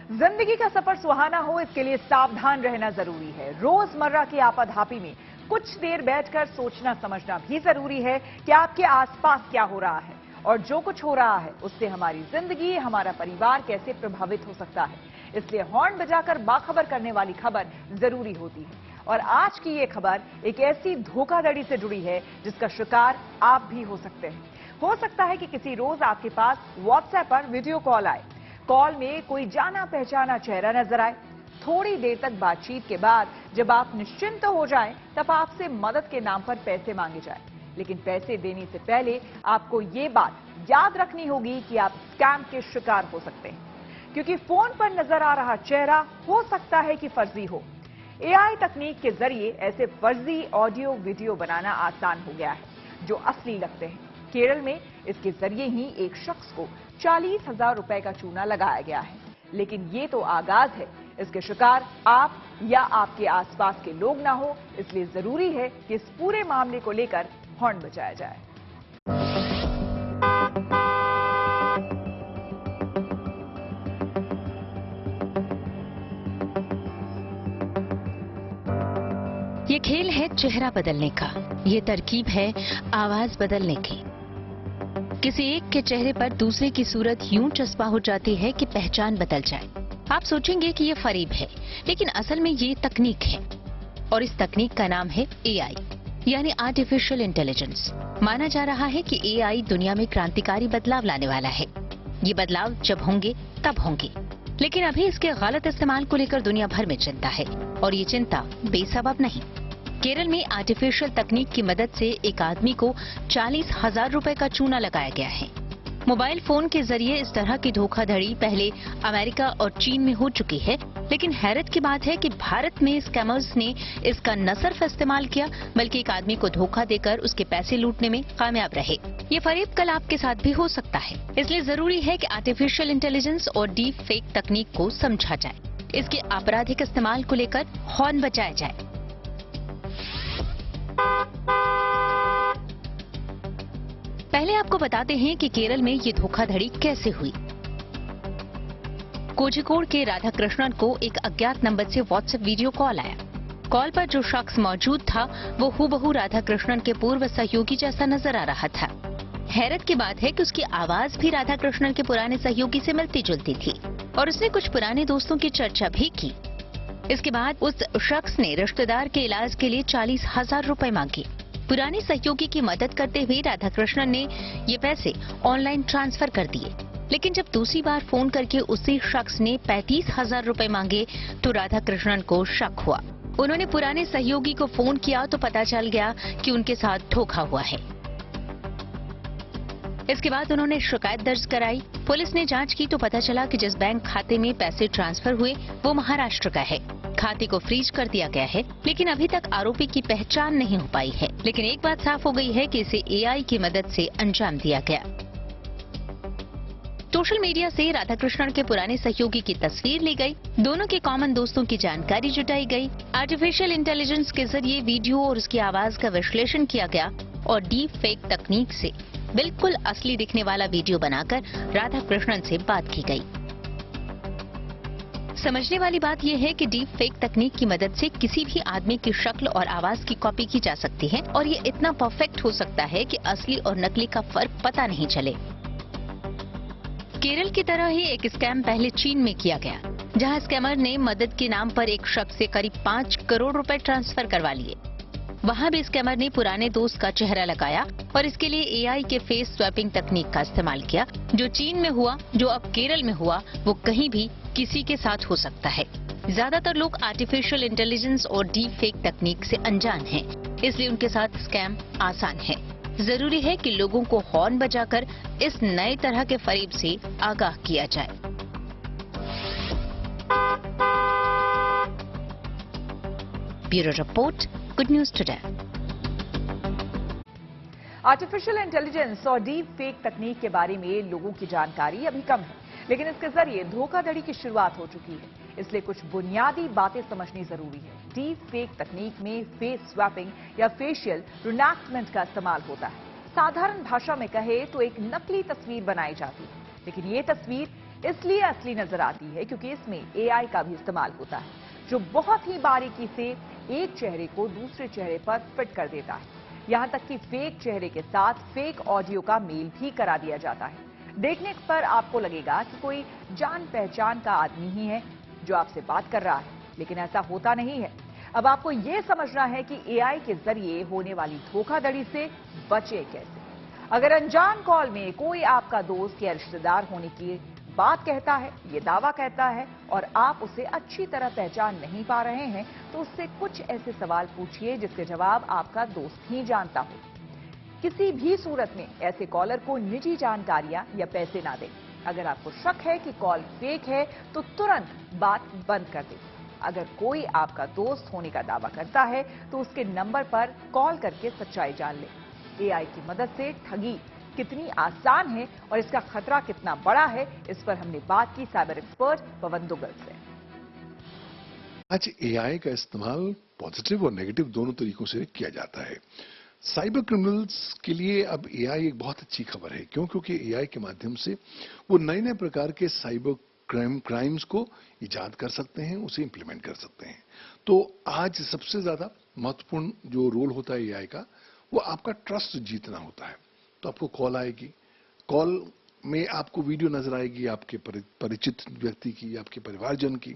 जिंदगी का सफर सुहाना हो, इसके लिए सावधान रहना जरूरी है। रोजमर्रा की आपाधापी में कुछ देर बैठकर सोचना समझना भी जरूरी है कि आपके आसपास क्या हो रहा है और जो कुछ हो रहा है उससे हमारी जिंदगी, हमारा परिवार कैसे प्रभावित हो सकता है। इसलिए हॉर्न बजाकर बाखबर करने वाली खबर जरूरी होती है। और आज की ये खबर एक ऐसी धोखाधड़ी से जुड़ी है जिसका शिकार आप भी हो सकते हैं। हो सकता है कि किसी रोज आपके पास व्हाट्सएप पर वीडियो कॉल आए, कॉल में कोई जाना पहचाना चेहरा नजर आए। थोड़ी देर तक बातचीत के बाद जब आप निश्चिंत हो जाएं, तब आपसे मदद के नाम पर पैसे मांगे जाएं। लेकिन पैसे देने से पहले आपको ये बात याद रखनी होगी कि आप स्कैम के शिकार हो सकते हैं, क्योंकि फोन पर नजर आ रहा चेहरा हो सकता है कि फर्जी हो। एआई तकनीक के जरिए ऐसे फर्जी ऑडियो वीडियो बनाना आसान हो गया है जो असली लगते हैं। केरल में इसके जरिए ही एक शख्स को 40,000 रुपए का चूना लगाया गया है। लेकिन ये तो आगाज है, इसके शिकार आप या आपके आसपास के लोग ना हो, इसलिए जरूरी है कि इस पूरे मामले को लेकर हॉर्न बजाया जाए। ये खेल है चेहरा बदलने का, ये तरकीब है आवाज बदलने की। किसी एक के चेहरे पर दूसरे की सूरत यूं चस्पा हो जाती है कि पहचान बदल जाए। आप सोचेंगे कि ये फरेब है, लेकिन असल में ये तकनीक है और इस तकनीक का नाम है एआई, यानी आर्टिफिशियल इंटेलिजेंस। माना जा रहा है कि एआई दुनिया में क्रांतिकारी बदलाव लाने वाला है। ये बदलाव जब होंगे तब होंगे, लेकिन अभी इसके गलत इस्तेमाल को लेकर दुनिया भर में चिंता है और ये चिंता बेसबब नहीं। केरल में आर्टिफिशियल तकनीक की मदद से एक आदमी को 40,000 रुपए का चूना लगाया गया है। मोबाइल फोन के जरिए इस तरह की धोखाधड़ी पहले अमेरिका और चीन में हो चुकी है, लेकिन हैरत की बात है कि भारत में स्कैमर्स ने इसका न सिर्फ इस्तेमाल किया बल्कि एक आदमी को धोखा देकर उसके पैसे लूटने में कामयाब रहे। ये फरेब कल आपके साथ भी हो सकता है, इसलिए जरूरी है कि आर्टिफिशियल इंटेलिजेंस और डीप फेक तकनीक को समझा जाए, इसके आपराधिक इस्तेमाल को लेकर हॉर्न बजाया जाए। पहले आपको बताते हैं कि केरल में ये धोखाधड़ी कैसे हुई। कोझिकोड के राधा कृष्णन को एक अज्ञात नंबर से व्हाट्सएप वीडियो कॉल आया। कॉल पर जो शख्स मौजूद था वो हूबहू राधा कृष्णन के पूर्व सहयोगी जैसा नजर आ रहा था। हैरत की बात है कि उसकी आवाज भी राधा कृष्णन के पुराने सहयोगी से मिलती जुलती थी और उसने कुछ पुराने दोस्तों की चर्चा भी की। इसके बाद उस शख्स ने रिश्तेदार के इलाज के लिए 40,000 रुपए मांगे। पुराने सहयोगी की मदद करते हुए राधा कृष्णन ने ये पैसे ऑनलाइन ट्रांसफर कर दिए, लेकिन जब दूसरी बार फोन करके उसी शख्स ने 35,000 रुपए मांगे तो राधा कृष्णन को शक हुआ। उन्होंने पुराने सहयोगी को फोन किया तो पता चल गया कि उनके साथ धोखा हुआ है। इसके बाद उन्होंने शिकायत दर्ज कराई। पुलिस ने जांच की तो पता चला कि जिस बैंक खाते में पैसे ट्रांसफर हुए वो महाराष्ट्र का है। खाते को फ्रीज कर दिया गया है, लेकिन अभी तक आरोपी की पहचान नहीं हो पाई है। लेकिन एक बात साफ हो गई है कि इसे एआई की मदद से अंजाम दिया गया। सोशल मीडिया से राधाकृष्णन के पुराने सहयोगी की तस्वीर ली गई, दोनों के कॉमन दोस्तों की जानकारी जुटाई गई, आर्टिफिशियल इंटेलिजेंस के जरिए वीडियो और उसकी आवाज का विश्लेषण किया गया और डीप फेक तकनीक से बिल्कुल असली दिखने वाला वीडियो बनाकर राधा कृष्णन से बात की गई। समझने वाली बात यह है कि डीप फेक तकनीक की मदद से किसी भी आदमी की शक्ल और आवाज की कॉपी की जा सकती है और ये इतना परफेक्ट हो सकता है कि असली और नकली का फर्क पता नहीं चले। केरल की तरह ही एक स्कैम पहले चीन में किया गया, जहां स्कैमर ने मदद के नाम पर एक शख्स से करीब 5 करोड़ रुपए ट्रांसफर करवा लिए। वहां भी स्कैमर ने पुराने दोस्त का चेहरा लगाया और इसके लिए एआई के फेस स्वैपिंग तकनीक का इस्तेमाल किया। जो चीन में हुआ, जो अब केरल में हुआ, वो कहीं भी किसी के साथ हो सकता है। ज्यादातर लोग आर्टिफिशियल इंटेलिजेंस और डीप फेक तकनीक से अनजान हैं, इसलिए उनके साथ स्कैम आसान है। जरूरी है कि लोगों को हॉर्न बजाकर इस नए तरह के फरेब से आगाह किया जाए। Bureau report, good news today. Artificial intelligence और डीप फेक तकनीक के बारे में लोगों की जानकारी अभी कम है, लेकिन इसके जरिए धोखाधड़ी की शुरुआत हो चुकी है। इसलिए कुछ बुनियादी बातें समझनी जरूरी है। डीप फेक तकनीक में फेस स्वैपिंग या फेशियल रिनैक्टमेंट का इस्तेमाल होता है। साधारण भाषा में कहे तो एक नकली तस्वीर बनाई जाती है, लेकिन ये तस्वीर इसलिए असली नजर आती है क्योंकि इसमें एआई का भी इस्तेमाल होता है, जो बहुत ही बारीकी से एक चेहरे को दूसरे चेहरे पर फिट कर देता है। यहां तक कि फेक चेहरे के साथ फेक ऑडियो का मेल भी करा दिया जाता है। देखने पर आपको लगेगा कि कोई जान पहचान का आदमी ही है जो आपसे बात कर रहा है, लेकिन ऐसा होता नहीं है। अब आपको यह समझना है कि एआई के जरिए होने वाली धोखाधड़ी से बचे कैसे। अगर अनजान कॉल में कोई आपका दोस्त या रिश्तेदार होने की बात कहता है, ये दावा कहता है और आप उसे अच्छी तरह पहचान नहीं पा रहे हैं, तो उससे कुछ ऐसे सवाल पूछिए जिसके जवाब आपका दोस्त ही जानता हो। किसी भी सूरत में ऐसे कॉलर को निजी जानकारियां या पैसे ना दें। अगर आपको शक है कि कॉल फेक है तो तुरंत बात बंद कर दें। अगर कोई आपका दोस्त होने का दावा करता है तो उसके नंबर पर कॉल करके सच्चाई जान लें। एआई की मदद से ठगी कितनी आसान है और इसका खतरा कितना बड़ा है, इस पर हमने बात की साइबर एक्सपर्ट पवन दुग्गल से। आज एआई का इस्तेमाल पॉजिटिव और नेगेटिव दोनों तरीकों से किया जाता है। साइबर क्रिमिनल्स के लिए अब एआई एक बहुत अच्छी खबर है। क्योंकि एआई के माध्यम से वो नए नए प्रकार के साइबर क्राइम्स को इजाद कर सकते हैं, उसे इंप्लीमेंट कर सकते हैं। तो आज सबसे ज्यादा महत्वपूर्ण जो रोल होता है एआई का, वो आपका ट्रस्ट जीतना होता है। तो आपको कॉल आएगी, कॉल में आपको वीडियो नजर आएगी आपके परिचित व्यक्ति की, आपके परिवारजन की।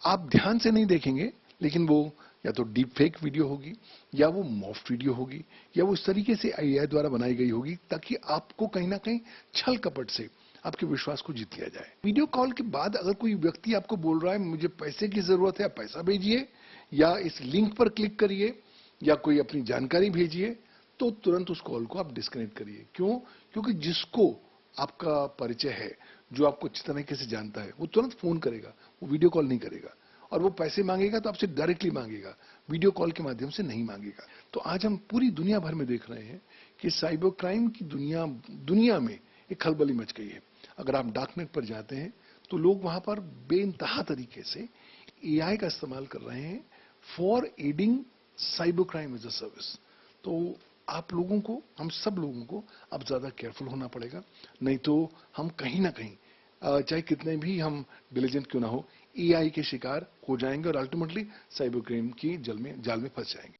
आप ध्यान से नहीं देखेंगे, लेकिन वो या तो डीप फेक वीडियो होगी या वो मॉफ्ड वीडियो होगी या वो इस तरीके से एआई द्वारा बनाई गई होगी ताकि आपको कहीं ना कहीं छल कपट से आपके विश्वास को जीत लिया जाए। वीडियो कॉल के बाद अगर कोई व्यक्ति आपको बोल रहा है मुझे पैसे की जरूरत है, पैसा भेजिए या इस लिंक पर क्लिक करिए या कोई अपनी जानकारी भेजिए, तो तुरंत उस कॉल को आप डिस्कनेक्ट करिए। क्यों? क्योंकि जिसको आपका परिचय है, जो आपको अच्छी तरीके से जानता है, वो तुरंत फोन करेगा, वो वीडियो कॉल नहीं करेगा। और वो पैसे मांगेगा तो आपसे डायरेक्टली मांगेगा, वीडियो कॉल के माध्यम से नहीं मांगेगा। तो आज हम पूरी दुनिया भर में देख रहे हैं कि साइबर क्राइम की दुनिया में एक खलबली मच गई है। अगर आप डार्कनेट पर जाते हैं तो लोग वहां पर बेइंतहा तरीके से एआई का इस्तेमाल कर रहे हैं for adding cyber crime as a service. तो आप लोगों को, हम सब लोगों को अब ज्यादा केयरफुल होना पड़ेगा, नहीं तो हम कहीं ना कहीं चाहे कितने भी हम डिलीजेंट क्यों ना हो, एआई के शिकार हो जाएंगे और अल्टीमेटली साइबर क्राइम की जाल में फंस जाएंगे।